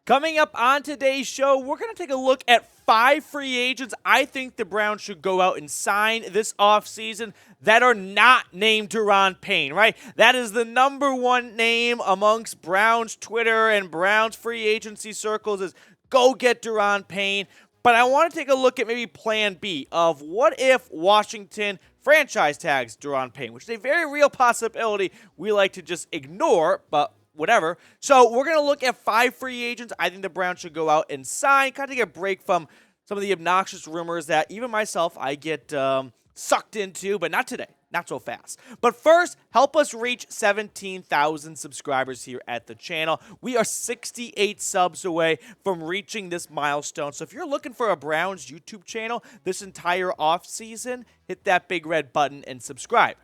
Coming up on today's show, we're going to take a look at 5 free agents I think the Browns should go out and sign this offseason that are not named Daron Payne, right? That is the number one name amongst Browns Twitter and Browns free agency circles is go get Daron Payne. But I want to take a look at maybe plan B of what if Washington franchise tags Daron Payne, which is a very real possibility we like to just ignore, but whatever. So we're going to look at 5 free agents I think the Browns should go out and sign, kind of take a break from some of the obnoxious rumors that even myself, I get sucked into, but not today. Not so fast. But first, help us reach 17,000 subscribers here at the channel. We are 68 subs away from reaching this milestone. So if you're looking for a Browns YouTube channel this entire offseason, hit that big red button and subscribe.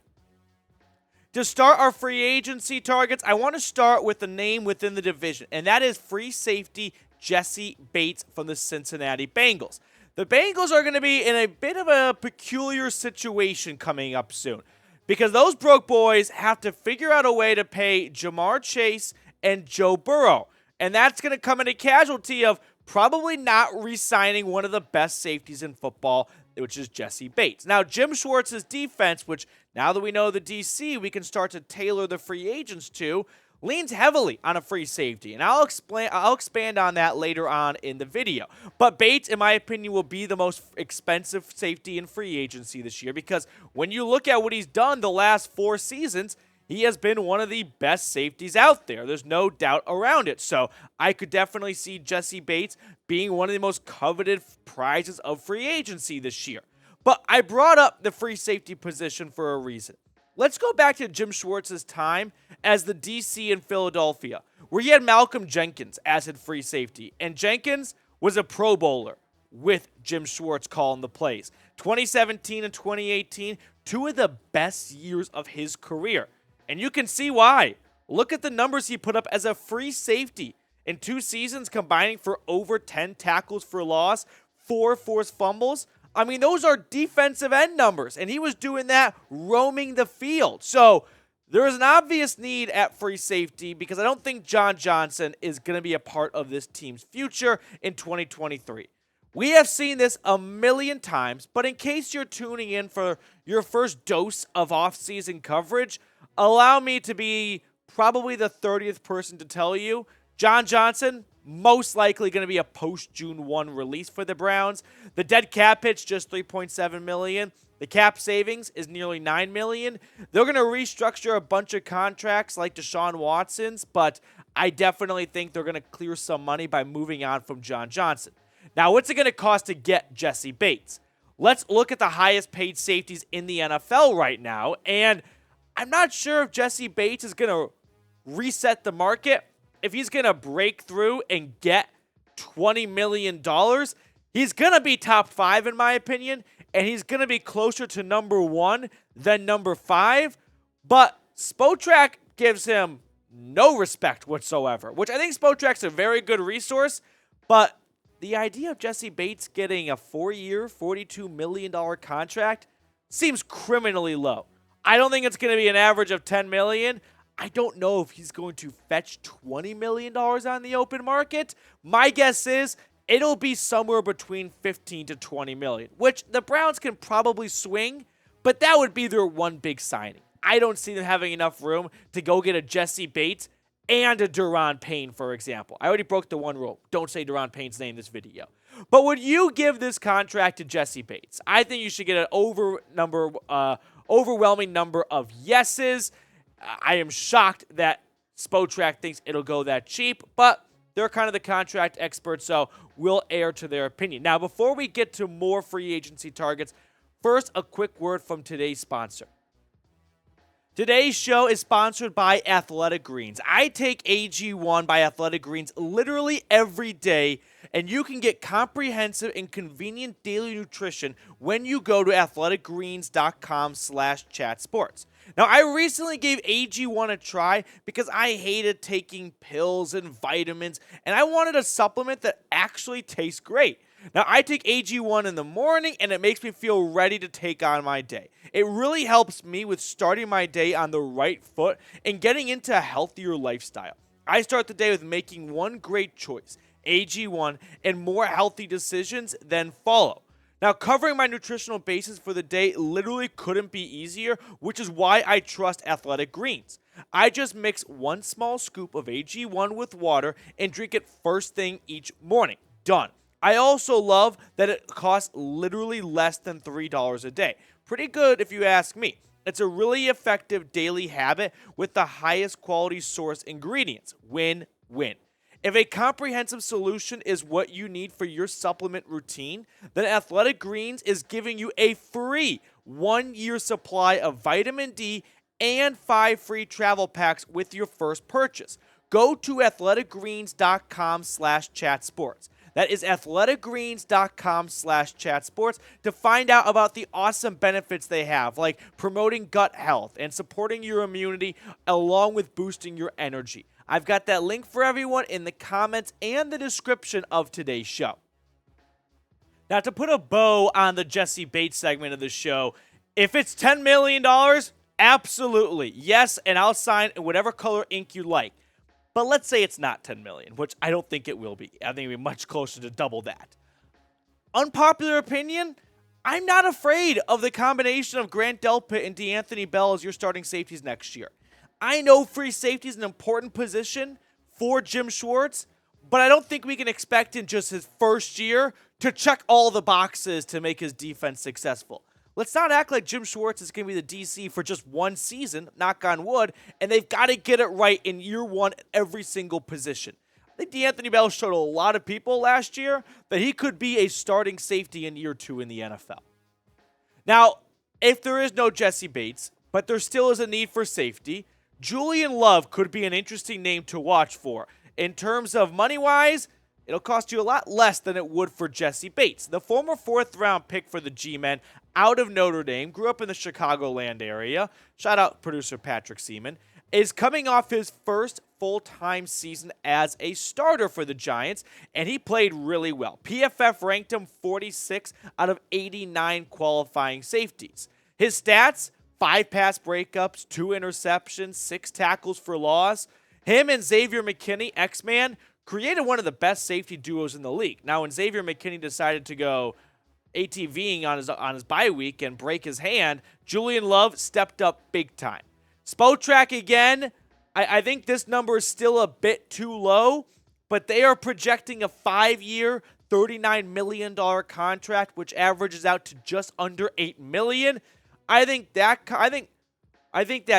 To start our free agency targets, I want to start with the name within the division, and that is free safety Jessie Bates from the Cincinnati Bengals. The Bengals are going to be in a bit of a peculiar situation coming up soon because those broke boys have to figure out a way to pay Jamar Chase and Joe Burrow, and that's going to come at a casualty of probably not re-signing one of the best safeties in football, which is Jessie Bates. Now, Jim Schwartz's defense, which now that we know the DC, we can start to tailor the free agents to, leans heavily on a free safety, and I'll expand on that later on in the video. But Bates, in my opinion, will be the most expensive safety in free agency this year because when you look at what he's done the last 4 seasons, he has been one of the best safeties out there. There's no doubt around it. So I could definitely see Jessie Bates being one of the most coveted prizes of free agency this year. But I brought up the free safety position for a reason. Let's go back to Jim Schwartz's time as the DC in Philadelphia, where he had Malcolm Jenkins as his free safety. And Jenkins was a Pro Bowler with Jim Schwartz calling the plays. 2017 and 2018, 2 of the best years of his career. And you can see why. Look at the numbers he put up as a free safety in 2 seasons, combining for over 10 tackles for loss, 4 forced fumbles. I mean, those are defensive end numbers, and he was doing that roaming the field. So there is an obvious need at free safety because I don't think John Johnson is going to be a part of this team's future in 2023. We have seen this a million times, but in case you're tuning in for your first dose of offseason coverage, allow me to be probably the 30th person to tell you, John Johnson, most likely going to be a post-June 1 release for the Browns. The dead cap hit's just $3.7 million. The cap savings is nearly $9 million. They're going to restructure a bunch of contracts like Deshaun Watson's, but I definitely think they're going to clear some money by moving on from John Johnson. Now, what's it going to cost to get Jessie Bates? Let's look at the highest paid safeties in the NFL right now, and I'm not sure if Jessie Bates is going to reset the market. If he's going to break through and get $20 million, he's going to be top 5 in my opinion, and he's going to be closer to number 1 than number 5. But Spotrac gives him no respect whatsoever, which I think Spotrac's a very good resource. But the idea of Jessie Bates getting a 4-year, $42 million contract seems criminally low. I don't think it's going to be an average of $10 million. I don't know if he's going to fetch $20 million on the open market. My guess is it'll be somewhere between $15 to $20 million, which the Browns can probably swing, but that would be their one big signing. I don't see them having enough room to go get a Jessie Bates and a Daron Payne, for example. I already broke the one rule. Don't say Daron Payne's name in this video. But would you give this contract to Jessie Bates? I think you should get an overwhelming number of yeses. I am shocked that Spotrac thinks it'll go that cheap, but they're kind of the contract experts, so we'll err to their opinion. Now, before we get to more free agency targets, first, a quick word from today's sponsor. Today's show is sponsored by Athletic Greens. I take AG1 by Athletic Greens literally every day, and you can get comprehensive and convenient daily nutrition when you go to athleticgreens.com/chatsports. Now, I recently gave AG1 a try because I hated taking pills and vitamins, and I wanted a supplement that actually tastes great. Now, I take AG1 in the morning, and it makes me feel ready to take on my day. It really helps me with starting my day on the right foot and getting into a healthier lifestyle. I start the day with making one great choice, AG1, and more healthy decisions then follow. Now, covering my nutritional basis for the day literally couldn't be easier, which is why I trust Athletic Greens. I just mix 1 small scoop of AG1 with water and drink it first thing each morning. Done. I also love that it costs literally less than $3 a day. Pretty good if you ask me. It's a really effective daily habit with the highest quality source ingredients. Win-win. If a comprehensive solution is what you need for your supplement routine, then Athletic Greens is giving you a free 1-year supply of vitamin D and 5 free travel packs with your first purchase. Go to athleticgreens.com/chatsports. That is athleticgreens.com/chatsports to find out about the awesome benefits they have, like promoting gut health and supporting your immunity along with boosting your energy. I've got that link for everyone in the comments and the description of today's show. Now, to put a bow on the Jessie Bates segment of the show, if it's $10 million, absolutely. Yes, and I'll sign in whatever color ink you like. But let's say it's not $10 million, which I don't think it will be. I think it'll be much closer to double that. Unpopular opinion, I'm not afraid of the combination of Grant Delpit and DeAnthony Bell as your starting safeties next year. I know free safety is an important position for Jim Schwartz, but I don't think we can expect in just his first year to check all the boxes to make his defense successful. Let's not act like Jim Schwartz is going to be the DC for just one season, knock on wood, and they've got to get it right in year one at every single position. I think DeAnthony Bell showed a lot of people last year that he could be a starting safety in year 2 in the NFL. Now, if there is no Jessie Bates, but there still is a need for safety, Julian Love could be an interesting name to watch for. In terms of money-wise, it'll cost you a lot less than it would for Jessie Bates. The former 4th-round pick for the G-Men out of Notre Dame, grew up in the Chicagoland area, shout out producer Patrick Seaman, is coming off his first full-time season as a starter for the Giants, and he played really well. PFF ranked him 46 out of 89 qualifying safeties. His stats: 5 pass breakups, 2 interceptions, 6 tackles for loss. Him and Xavier McKinney, X-Man, created one of the best safety duos in the league. Now, when Xavier McKinney decided to go ATVing on his bye week and break his hand, Julian Love stepped up big time. Spotrac again, I think this number is still a bit too low, but they are projecting a 5-year, $39 million contract, which averages out to just under $8 million. I think that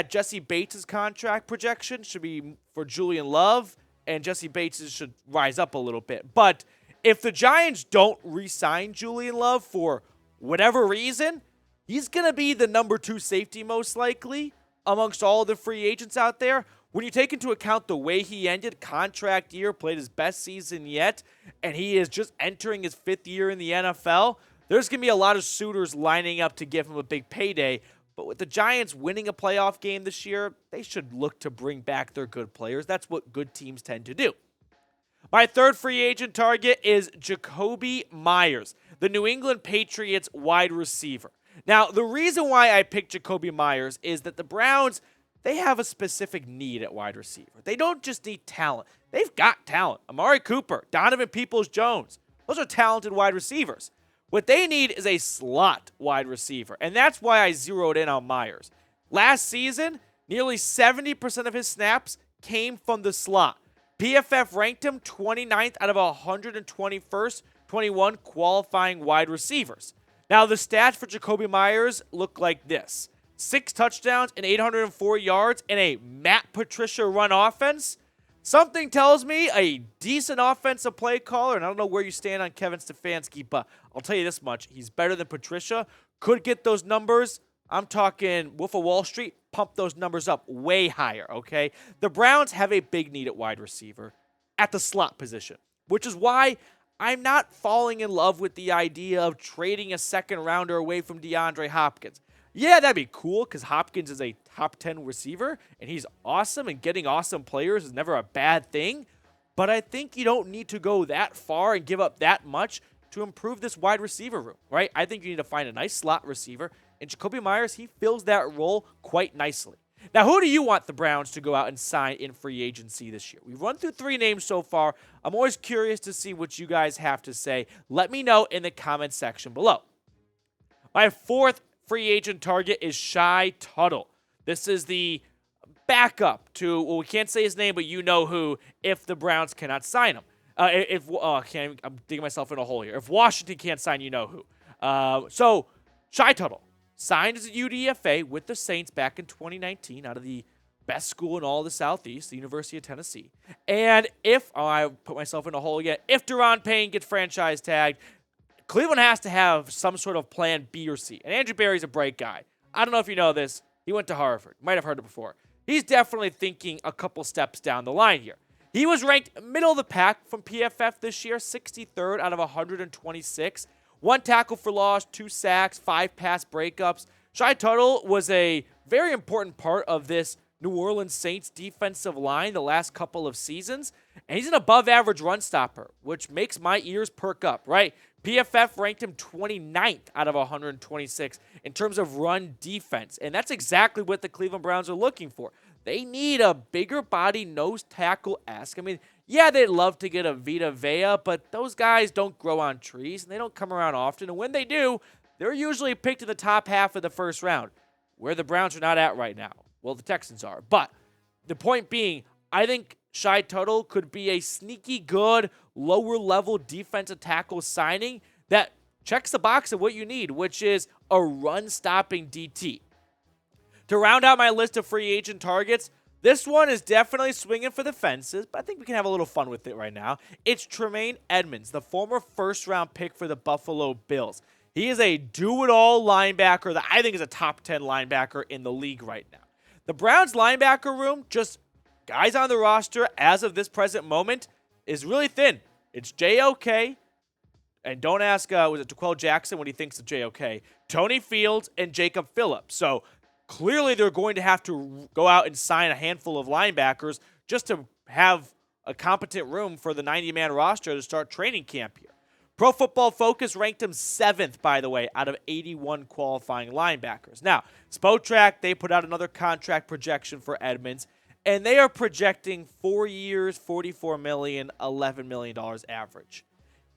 Jessie Bates' contract projection should be for Julian Love, and Jessie Bates should rise up a little bit. But if the Giants don't re-sign Julian Love for whatever reason, he's going to be the number 2 safety most likely amongst all the free agents out there. When you take into account the way he ended contract year, played his best season yet, and he is just entering his 5th year in the NFL, there's going to be a lot of suitors lining up to give him a big payday. But with the Giants winning a playoff game this year, they should look to bring back their good players. That's what good teams tend to do. My third free agent target is Jakobi Meyers, the New England Patriots wide receiver. Now, the reason why I picked Jakobi Meyers is that the Browns, they have a specific need at wide receiver. They don't just need talent. They've got talent. Amari Cooper, Donovan Peoples-Jones, those are talented wide receivers. What they need is a slot wide receiver, and that's why I zeroed in on Meyers. Last season, nearly 70% of his snaps came from the slot. PFF ranked him 29th out of 21 qualifying wide receivers. Now, the stats for Jakobi Meyers look like this: 6 touchdowns and 804 yards in a Matt Patricia run offense. Something tells me a decent offensive play caller, and I don't know where you stand on Kevin Stefanski, but I'll tell you this much: he's better than Patricia. Could get those numbers. I'm talking Wolf of Wall Street, pump those numbers up way higher, okay? The Browns have a big need at wide receiver at the slot position, which is why I'm not falling in love with the idea of trading a second rounder away from DeAndre Hopkins. Yeah, that'd be cool because Hopkins is a top 10 receiver and he's awesome, and getting awesome players is never a bad thing. But I think you don't need to go that far and give up that much to improve this wide receiver room, right? I think you need to find a nice slot receiver, and Jakobi Meyers, he fills that role quite nicely. Now, who do you want the Browns to go out and sign in free agency this year? We've run through 3 names so far. I'm always curious to see what you guys have to say. Let me know in the comment section below. My 4th free agent target is Shy Tuttle. This is the backup to, well, we can't say his name, but you know who, if the Browns cannot sign him. I'm digging myself in a hole here. If Washington can't sign, you know who. So, Shy Tuttle signed as a UDFA with the Saints back in 2019 out of the best school in all of the Southeast, the University of Tennessee. And if, I put myself in a hole again, if Daron Payne gets franchise tagged, Cleveland has to have some sort of plan B or C. And Andrew Berry's a bright guy. I don't know if you know this. He went to Harvard. You might have heard it before. He's definitely thinking a couple steps down the line here. He was ranked middle of the pack from PFF this year, 63rd out of 126. 1 tackle for loss, 2 sacks, 5 pass breakups. Shy Tuttle was a very important part of this New Orleans Saints defensive line the last couple of seasons. And he's an above-average run stopper, which makes my ears perk up, right? PFF ranked him 29th out of 126 in terms of run defense. And that's exactly what the Cleveland Browns are looking for. They need a bigger body nose tackle-esque. I mean, yeah, they'd love to get a Vita Vea, but those guys don't grow on trees, and they don't come around often. And when they do, they're usually picked in the top half of the first round, where the Browns are not at right now. Well, the Texans are. But the point being, I think Shy Tuttle could be a sneaky good, lower-level defensive tackle signing that checks the box of what you need, which is a run-stopping DT. To round out my list of free agent targets, this one is definitely swinging for the fences, but I think we can have a little fun with it right now. It's Tremaine Edmunds, the former first-round pick for the Buffalo Bills. He is a do-it-all linebacker that I think is a top 10 linebacker in the league right now. The Browns linebacker room, just guys on the roster as of this present moment, is really thin. It's JOK, and don't ask, was it DeQuell Jackson what he thinks of JOK, Tony Fields, and Jacob Phillips. So clearly they're going to have to go out and sign a handful of linebackers just to have a competent room for the 90-man roster to start training camp here. Pro Football Focus ranked him 7th, by the way, out of 81 qualifying linebackers. Now, Spotrac, they put out another contract projection for Edmunds, and they are projecting 4 years, $44 million, $11 million average.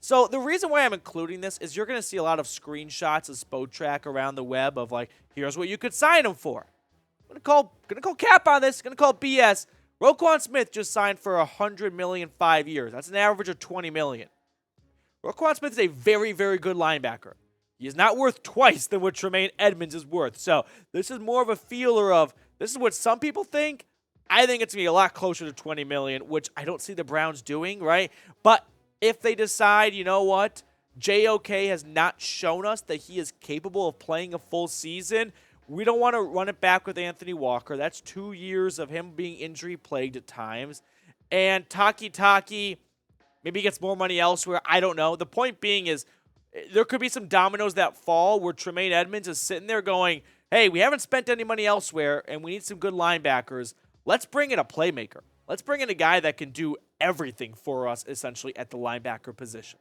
So the reason why I'm including this is you're going to see a lot of screenshots of Spotrac around the web of like, here's what you could sign him for. I'm going to call cap on this, going to call BS. Roquan Smith just signed for $100 million 5 years. That's an average of $20 million. Roquan Smith is a very, very good linebacker. He is not worth twice than what Tremaine Edmunds is worth. So this is more of a feeler of, this is what some people think. I think it's going to be a lot closer to $20 million, which I don't see the Browns doing, right? But if they decide, you know what, JOK has not shown us that he is capable of playing a full season, we don't want to run it back with Anthony Walker. That's 2 years of him being injury-plagued at times. And Taki, maybe he gets more money elsewhere. I don't know. The point being is there could be some dominoes that fall where Tremaine Edmunds is sitting there going, hey, we haven't spent any money elsewhere, and we need some good linebackers. Let's bring in a playmaker. Let's bring in a guy that can do everything for us, essentially, at the linebacker position.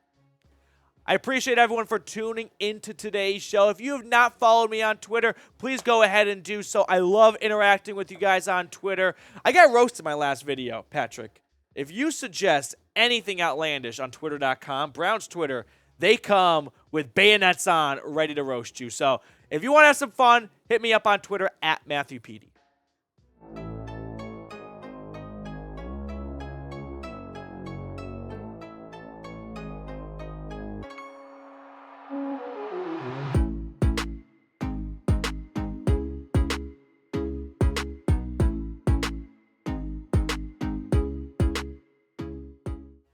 I appreciate everyone for tuning into today's show. If you have not followed me on Twitter, please go ahead and do so. I love interacting with you guys on Twitter. I got roasted in my last video, Patrick. If you suggest anything outlandish on Twitter.com, Browns Twitter, they come with bayonets on, ready to roast you. So if you want to have some fun, hit me up on Twitter at Matthew Petey.